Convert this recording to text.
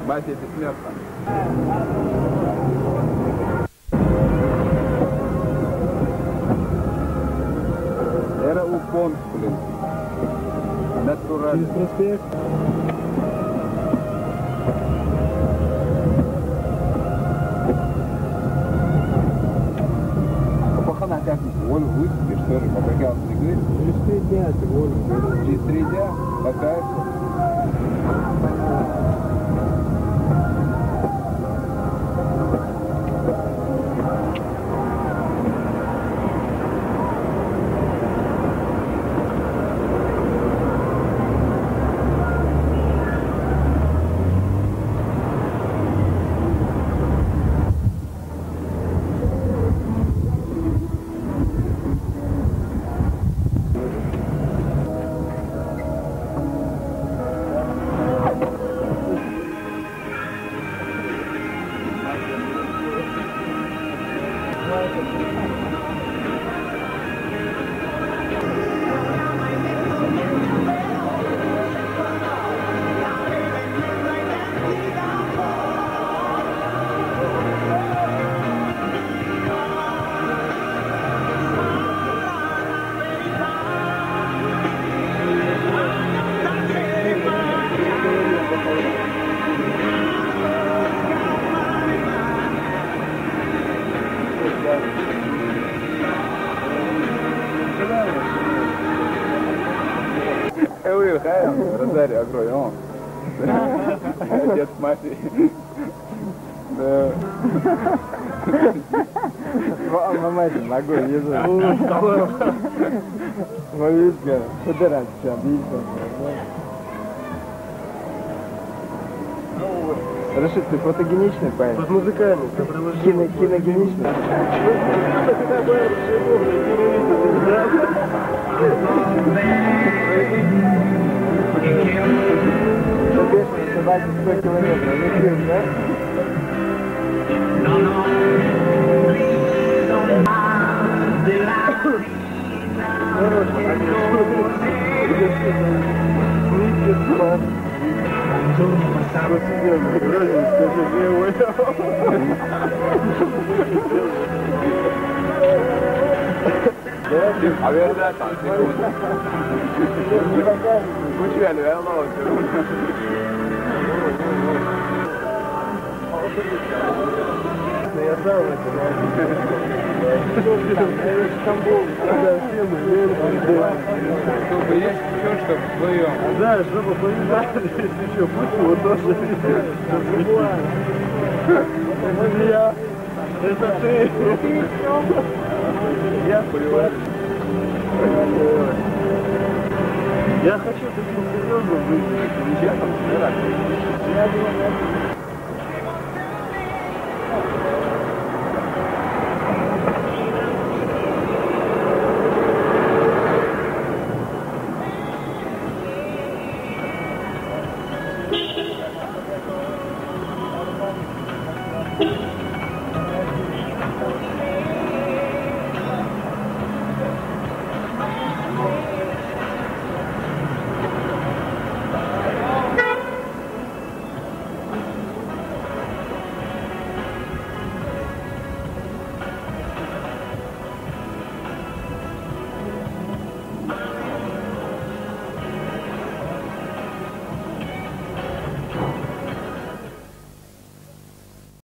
Bate esse filho, era o ponto, natural. Походу, опять волю выйти, что же, попрыгал с игры. Через 3 дня ты волю. Через 3 дня? Какая? Will, Розарио, открой, он. Отец мафии. Да. Мама, ногой езжай. Смотрите, федерация, видите. Рашид, ты фотогеничный парень? Под музыкальный. Киногеничный? Бешеный собаки 100 километров. Не пьешь, да? A ver, da, tá. Muito velho, é louco. Я сам это Чтобы есть еще, чтобы вдвоем. да, чтобы повидали, если что, пусть его тоже забывают. Это не я, это ты. Я понимаю. Я хочу таким серьезным быть. Ничего, там,